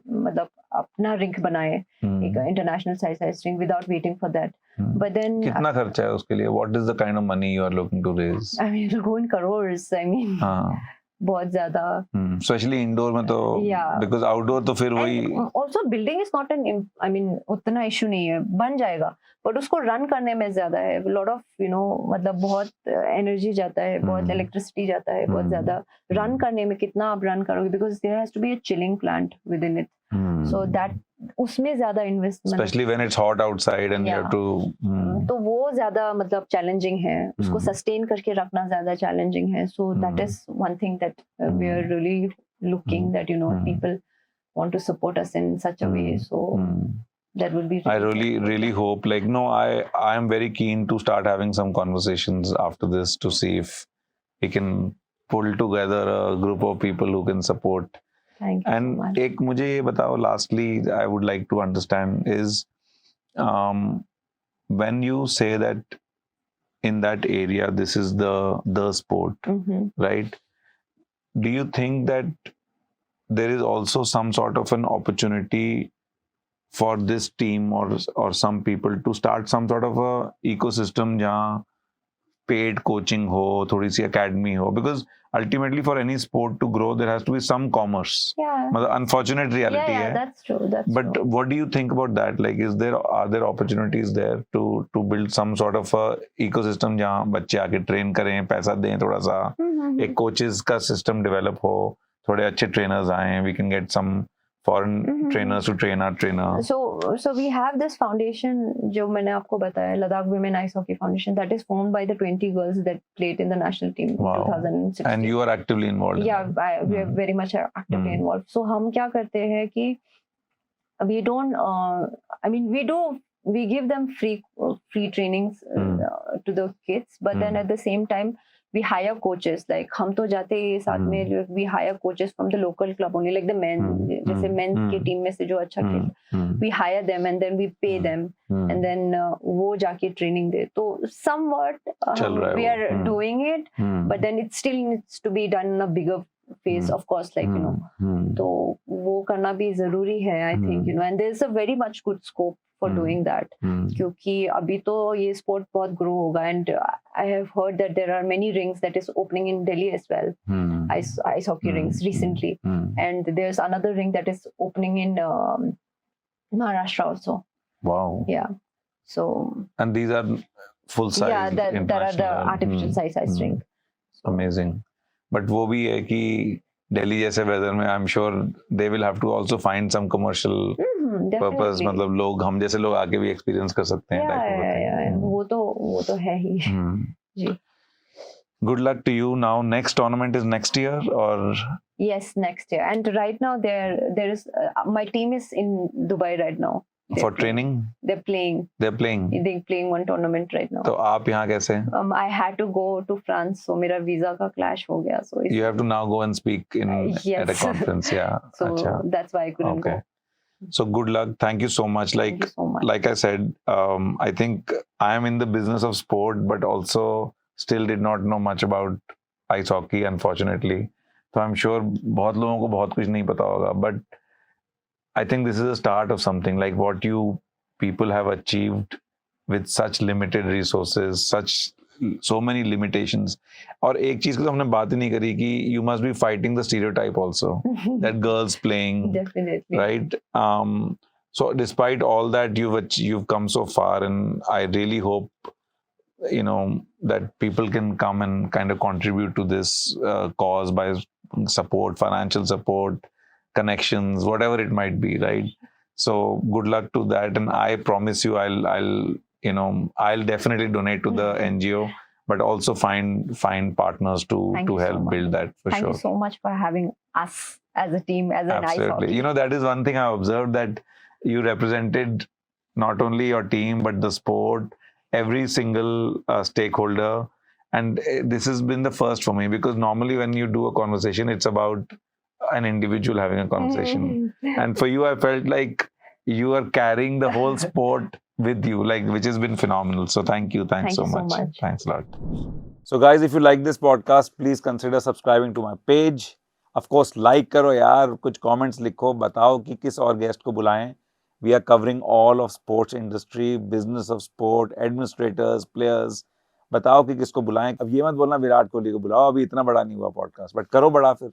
S2: मतलब अपना रिंक बनाए, एक international size rink, without waiting for that. But then
S1: कितना खर्चा है उसके लिए? What is the kind of money you are looking to raise?
S2: I mean go in crores. I mean बहुत ज्यादा,
S1: स्पेशली इंडोर में तो, बिकॉज आउटडोर तो फिर वही.
S2: Also building is not an, I mean उतना इशू नहीं है, बन जाएगा, बट उसको रन करने में ज्यादा है, लॉट ऑफ मतलब बहुत एनर्जी जाता है, बहुत इलेक्ट्रिसिटी जाता है, बहुत ज्यादा रन करने में. कितना आप रन करोगे, because there has to be a chilling plant within it, so that उसमें ज्यादा investment,
S1: specially when it's hot outside and you have to,
S2: तो वो ज्यादा मतलब चैलेंजिंग है, उसको सस्टेन करके रखना ज्यादा चैलेंजिंग है. So that is one thing that we are really looking, that people want to support us in such a way, so that would be
S1: I really hope, like, no, I am very keen to start having some conversations after this to see if we can pull together a group of people who can support.
S2: Thank you
S1: and
S2: so much.
S1: एक मुझे ये बताओ, lastly I would like to understand is when you say that in that area this is the sport, right? Do you think that there is also some sort of an opportunity for this team or some people to start some sort of a ecosystem जहाँ paid coaching हो, थोड़ी सी academy हो? Because ultimately for any sport to grow there has to be some commerce. मतलब unfortunate reality है.
S2: That's true.
S1: But what do you think about that? Like, are there opportunities there to build some sort of a ecosystem जहाँ बच्चे आके train करें, पैसा दें थोड़ा सा, एक coaches का system develop हो, थोड़े अच्छे trainers आए, we can get some foreign trainers to train our trainers.
S2: So we have this foundation जो मैंने आपको बताया, Ladakh Women Ice Hockey Foundation, that is formed by the 20 girls that played in the national team in 2016.
S1: And you are actively involved?
S2: Yeah, we are very much actively involved. So हम क्या करते हैं कि we don't, I mean we give them free trainings to the kids, but then at the same time we hire coaches. Like हम तो जाते हैं साथ में, we hire coaches from the local club only, like the men, जैसे men के team में से जो अच्छा खेल, we hire them and then we pay them, and then वो जाके training दे. तो somewhat we are doing it, but then it still needs to be done in a bigger phase, of course, like तो वो करना भी जरूरी है, I think, and there is a very much good scope for doing that, क्योंकि अभी तो ये sport बहुत grow होगा, and I have heard that there are many rinks that is opening in Delhi as well, ice hockey rinks recently, and there's another rink that is opening in Maharashtra also.
S1: Wow.
S2: Yeah. So.
S1: And these are full size.
S2: Yeah, that are the artificial size ice rink.
S1: Amazing. But वो भी है कि दिल्ली जैसे weather में I'm sure they will have to also find some commercial purpose, मतलब लोग, हम जैसे लोग आके भी एक्सपीरियंस कर सकते हैं.
S2: Yeah. वो तो है ही. जी.
S1: Good luck to you. Now next tournament is next year or?
S2: Yes, next year. And right now there is my team is in Dubai right now.
S1: For training?
S2: They're playing one tournament right now.
S1: तो आप यहाँ कैसे?
S2: I had to go to France, so मेरा visa का clash हो गया. So
S1: you have to now go and speak at a conference. Yeah.
S2: So that's why I couldn't go.
S1: So good luck. Thank you so much.
S2: Thank you so much.
S1: Like I said, I think I am in the business of sport, but also still did not know much about ice hockey, unfortunately. So I'm sure बहुत लोगों को बहुत कुछ नहीं पता होगा, but I think this is a start of something, like what you people have achieved with such limited resources, so many limitations. और एक चीज को तो हमने बात ही नहीं करी कि you must be fighting the stereotype also that girls playing.
S2: Definitely.
S1: Right. So despite all that, you've come so far, and I really hope that people can come and kind of contribute to this cause by support, financial support, connections, whatever it might be, right? So good luck to that, and I promise you I'll definitely donate to the NGO, but also find partners to help build that for sure.
S2: Thank you so much for having us. as a team, as an ice
S1: Absolutely.
S2: hockey.
S1: You know, that is one thing I observed, that you represented not only your team, but the sport, every single stakeholder. And this has been the first for me, because normally when you do a conversation, it's about an individual having a conversation. And for you, I felt like you are carrying the whole sport with you, like, which has been phenomenal. So thank you. Thanks
S2: Thank
S1: so
S2: you so
S1: much.
S2: much.
S1: Thanks a lot. So guys, if you like this podcast, please consider subscribing to my page. Of course, like करो यार, कुछ comments लिखो, बताओ कि किस और guest को बुलाएं. We are covering all of sports industry, business of sport, administrators, players. बताओ कि किसको बुलाएं. अब ये मत बोलना विराट कोहली को बुलाओ, अभी इतना बड़ा नहीं हुआ podcast, but करो बड़ा फिर.